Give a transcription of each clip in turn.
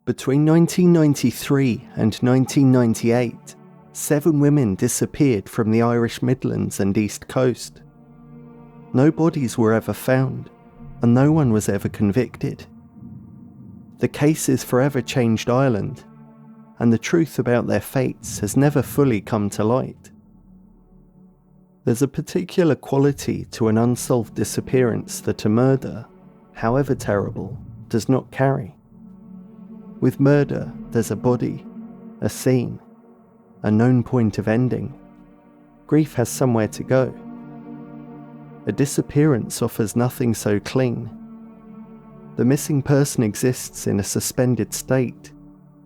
Between 1993 and 1998, 7 women disappeared from the Irish Midlands and East Coast. No bodies were ever found, and no one was ever convicted. The cases forever changed Ireland, and the truth about their fates has never fully come to light. There's a particular quality to an unsolved disappearance that a murder, however terrible, does not carry. With murder, there's a body, a scene, a known point of ending. Grief has somewhere to go. A disappearance offers nothing so clean. The missing person exists in a suspended state,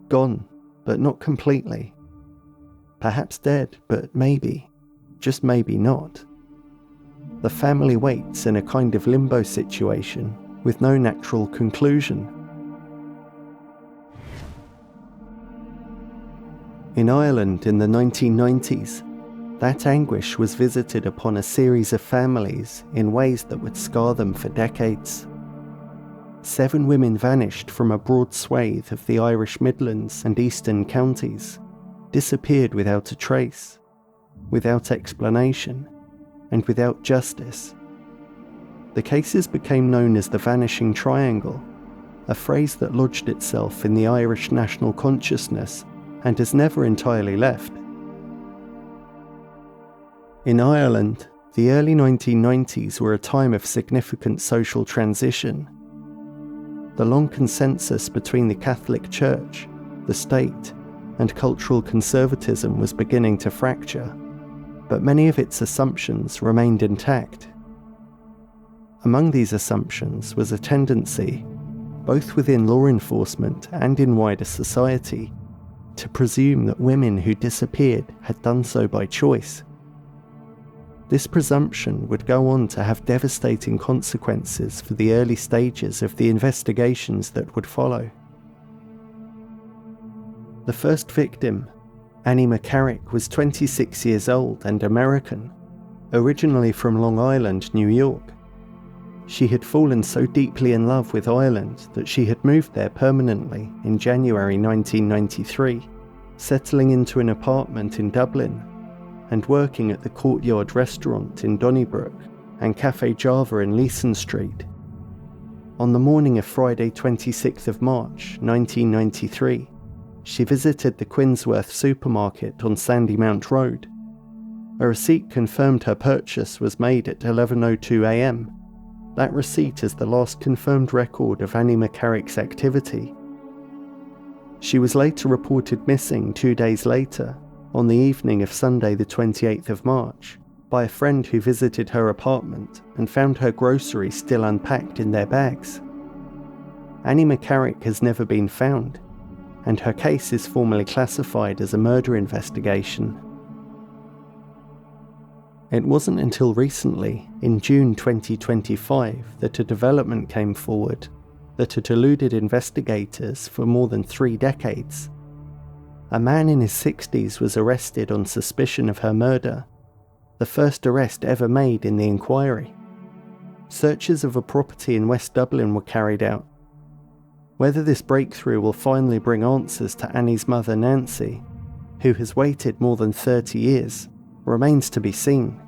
gone, but not completely. Perhaps dead, but maybe, just maybe not. The family waits in a kind of limbo situation with no natural conclusion. In Ireland in the 1990s, that anguish was visited upon a series of families in ways that would scar them for decades. 7 women vanished from a broad swathe of the Irish Midlands and Eastern counties, disappeared without a trace, without explanation, and without justice. The cases became known as the Vanishing Triangle, a phrase that lodged itself in the Irish national consciousness and has never entirely left. In Ireland, the early 1990s were a time of significant social transition. The long consensus between the Catholic Church, the state, and cultural conservatism was beginning to fracture, but many of its assumptions remained intact. Among these assumptions was a tendency, both within law enforcement and in wider society, to presume that women who disappeared had done so by choice. This presumption would go on to have devastating consequences for the early stages of the investigations that would follow. The first victim, Annie McCarrick, was 26 years old and American, originally from Long Island, New York. She had fallen so deeply in love with Ireland that she had moved there permanently in January 1993, settling into an apartment in Dublin and working at the Courtyard restaurant in Donnybrook and Café Java in Leeson Street. On the morning of Friday 26th of March 1993, she visited the Quinsworth supermarket on Sandymount Road. A receipt confirmed her purchase was made at 11:02 a.m. That receipt is the last confirmed record of Annie McCarrick's activity. She was later reported missing 2 days later, on the evening of Sunday the 28th of March, by a friend who visited her apartment and found her groceries still unpacked in their bags. Annie McCarrick has never been found, and her case is formally classified as a murder investigation. It wasn't until recently, in June 2025, that a development came forward that had eluded investigators for more than 3 decades. A man in his 60s was arrested on suspicion of her murder, the first arrest ever made in the inquiry. Searches of a property in West Dublin were carried out. Whether this breakthrough will finally bring answers to Annie's mother Nancy, who has waited more than 30 years, remains to be seen.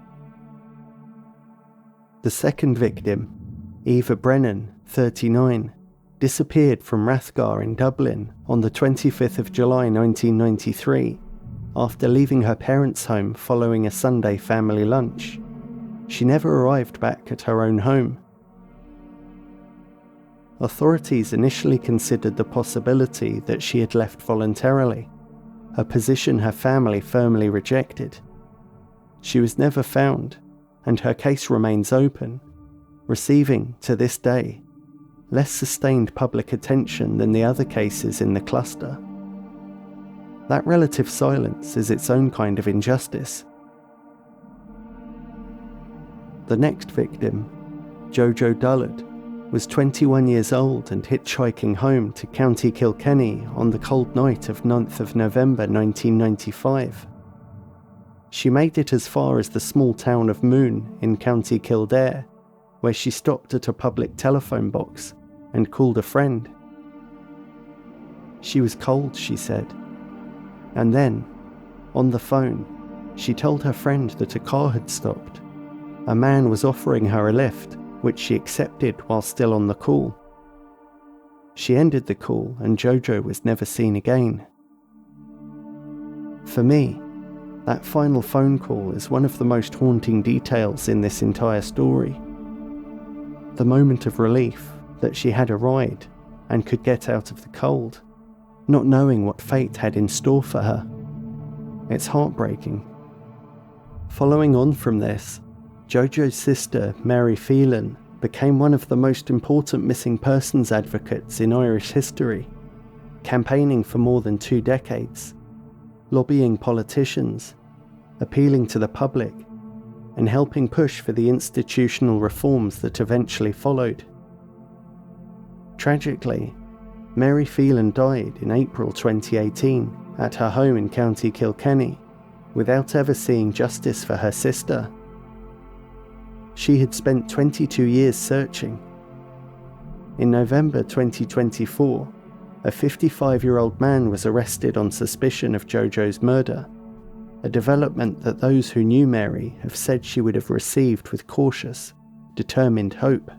The second victim, Eva Brennan, 39, disappeared from Rathgar in Dublin on the 25th of July 1993 after leaving her parents' home following a Sunday family lunch. She never arrived back at her own home. Authorities initially considered the possibility that she had left voluntarily, a position her family firmly rejected. She was never found, and her case remains open, receiving, to this day, less sustained public attention than the other cases in the cluster. That relative silence is its own kind of injustice. The next victim, Jojo Dullard, was 21 years old and hitchhiking home to County Kilkenny on the cold night of 9th of November 1995. She made it as far as the small town of Moon in County Kildare, where she stopped at a public telephone box and called a friend. She was cold, she said. And then, on the phone, she told her friend that a car had stopped. A man was offering her a lift, which she accepted while still on the call. She ended the call and Jojo was never seen again. For me, that final phone call is one of the most haunting details in this entire story. The moment of relief that she had a ride and could get out of the cold, not knowing what fate had in store for her. It's heartbreaking. Following on from this, Jojo's sister, Mary Phelan, became one of the most important missing persons advocates in Irish history, campaigning for more than 2 decades, lobbying politicians, appealing to the public, and helping push for the institutional reforms that eventually followed. Tragically, Mary Phelan died in April 2018 at her home in County Kilkenny, without ever seeing justice for her sister. She had spent 22 years searching. In November 2024, a 55-year-old man was arrested on suspicion of Jojo's murder, a development that those who knew Mary have said she would have received with cautious, determined hope.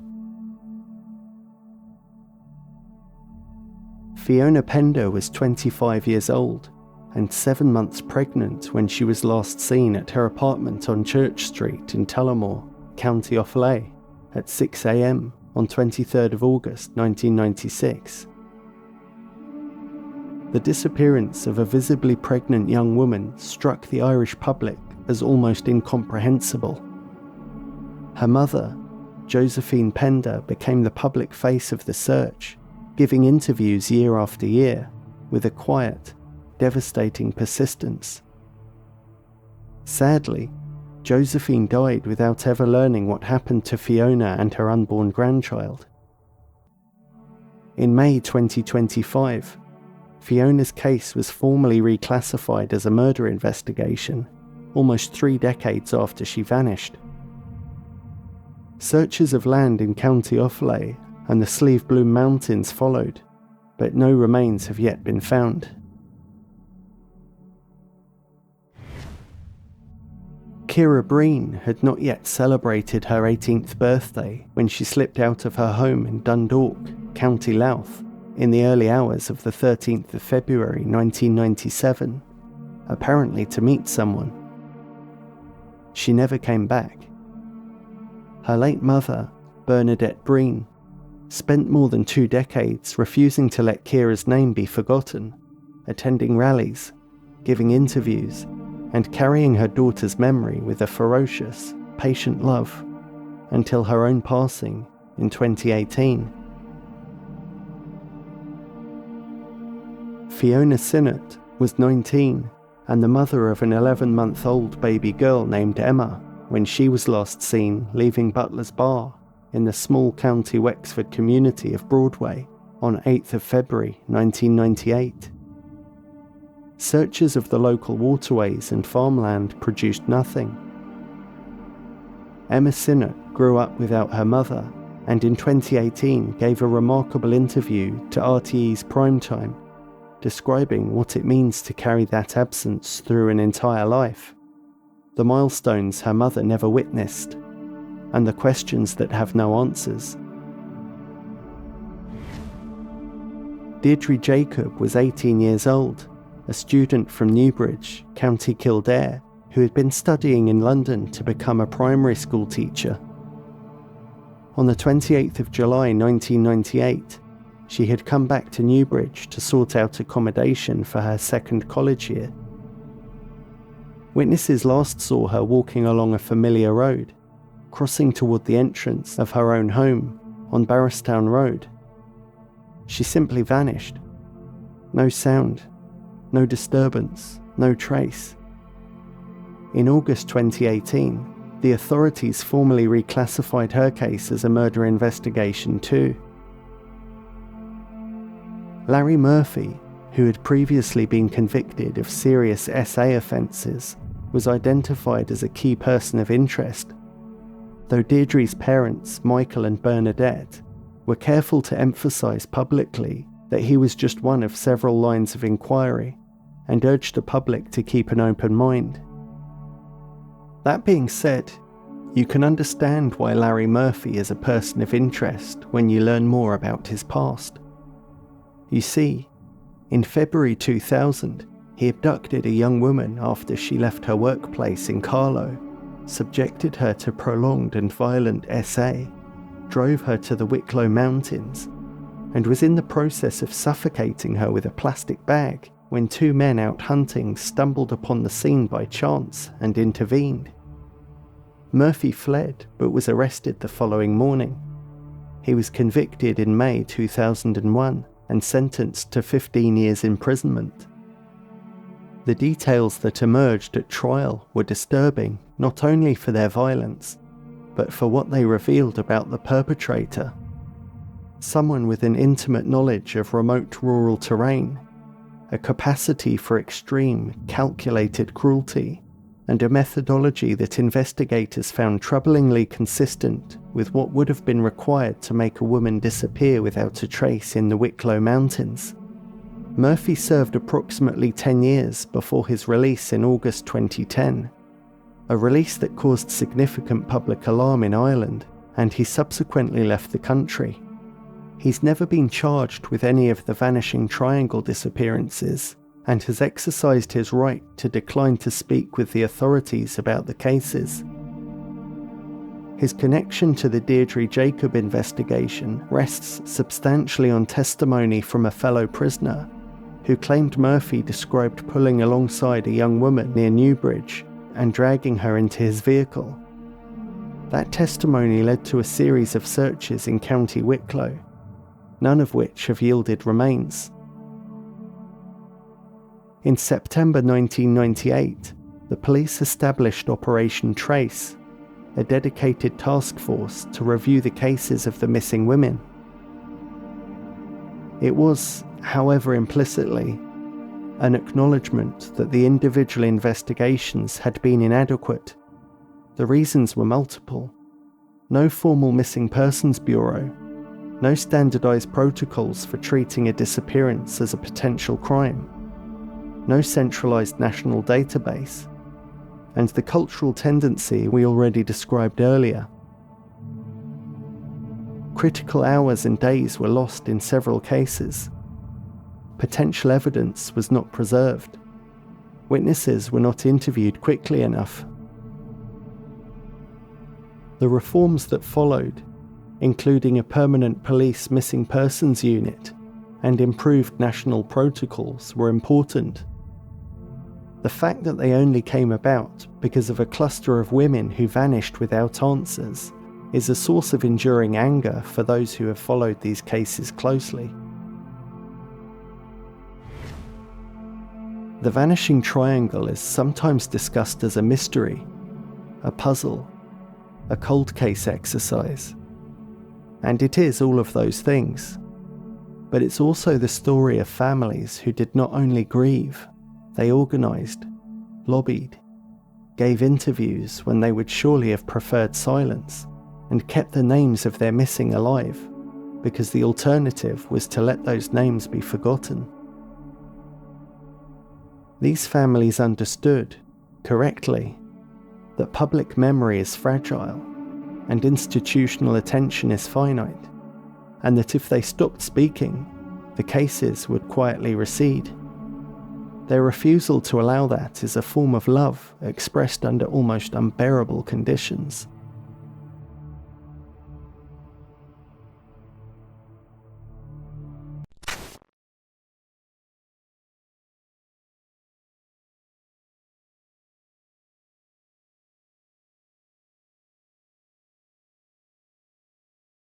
Fiona Pender was 25 years old and 7 months pregnant when she was last seen at her apartment on Church Street in Tullamore, County Offaly, at 6 a.m. on 23rd of August 1996. The disappearance of a visibly pregnant young woman struck the Irish public as almost incomprehensible. Her mother, Josephine Pender, became the public face of the search, giving interviews year after year with a quiet, devastating persistence. Sadly, Josephine died without ever learning what happened to Fiona and her unborn grandchild. In May 2025, Fiona's case was formally reclassified as a murder investigation, almost 3 decades after she vanished. Searches of land in County Offaly and the Slieve Bloom Mountains followed, but no remains have yet been found. Ciara Breen had not yet celebrated her 18th birthday when she slipped out of her home in Dundalk, County Louth, in the early hours of the 13th of February 1997, apparently to meet someone. She never came back. Her late mother, Bernadette Breen, spent more than 2 decades refusing to let Ciara's name be forgotten, attending rallies, giving interviews, and carrying her daughter's memory with a ferocious, patient love, until her own passing in 2018. Fiona Sinnott was 19 and the mother of an 11-month-old baby girl named Emma when she was last seen leaving Butler's Bar in the small County Wexford community of Broadway on 8th of February 1998. Searches of the local waterways and farmland produced nothing. Emma Sinnott grew up without her mother and in 2018 gave a remarkable interview to RTE's Primetime, describing what it means to carry that absence through an entire life, the milestones her mother never witnessed, and the questions that have no answers. Deirdre Jacob was 18 years old, a student from Newbridge, County Kildare, who had been studying in London to become a primary school teacher. On the 28th of July 1998, she had come back to Newbridge to sort out accommodation for her second college year. Witnesses last saw her walking along a familiar road, crossing toward the entrance of her own home on Barristown Road. She simply vanished. No sound, no disturbance, no trace. In August 2018, the authorities formally reclassified her case as a murder investigation too. Larry Murphy, who had previously been convicted of serious SA offences, was identified as a key person of interest, though Deirdre's parents, Michael and Bernadette, were careful to emphasise publicly that he was just one of several lines of inquiry, and urged the public to keep an open mind. That being said, you can understand why Larry Murphy is a person of interest when you learn more about his past. You see, in February 2000, he abducted a young woman after she left her workplace in Carlo, subjected her to prolonged and violent SA, drove her to the Wicklow Mountains, and was in the process of suffocating her with a plastic bag when two men out hunting stumbled upon the scene by chance and intervened. Murphy fled but was arrested the following morning. He was convicted in May 2001 and sentenced to 15 years imprisonment. The details that emerged at trial were disturbing not only for their violence, but for what they revealed about the perpetrator. Someone with an intimate knowledge of remote rural terrain, a capacity for extreme, calculated cruelty, and a methodology that investigators found troublingly consistent with what would have been required to make a woman disappear without a trace in the Wicklow Mountains. Murphy served approximately 10 years before his release in August 2010, a release that caused significant public alarm in Ireland, and he subsequently left the country. He's never been charged with any of the Vanishing Triangle disappearances, and has exercised his right to decline to speak with the authorities about the cases. His connection to the Deirdre Jacob investigation rests substantially on testimony from a fellow prisoner who claimed Murphy described pulling alongside a young woman near Newbridge and dragging her into his vehicle. That testimony led to a series of searches in County Wicklow, none of which have yielded remains. In September 1998, the police established Operation Trace, a dedicated task force to review the cases of the missing women. It was, however implicitly, an acknowledgement that the individual investigations had been inadequate. The reasons were multiple. No formal missing persons bureau, no standardized protocols for treating a disappearance as a potential crime, no centralized national database, and the cultural tendency we already described earlier. Critical hours and days were lost in several cases. Potential evidence was not preserved. Witnesses were not interviewed quickly enough. The reforms that followed, including a permanent police missing persons unit and improved national protocols, were important. The fact that they only came about because of a cluster of women who vanished without answers is a source of enduring anger for those who have followed these cases closely. The Vanishing Triangle is sometimes discussed as a mystery, a puzzle, a cold case exercise. And it is all of those things. But it's also the story of families who did not only grieve, they organised, lobbied, gave interviews when they would surely have preferred silence, and kept the names of their missing alive, because the alternative was to let those names be forgotten. These families understood, correctly, that public memory is fragile, and institutional attention is finite, and that if they stopped speaking, the cases would quietly recede. Their refusal to allow that is a form of love expressed under almost unbearable conditions.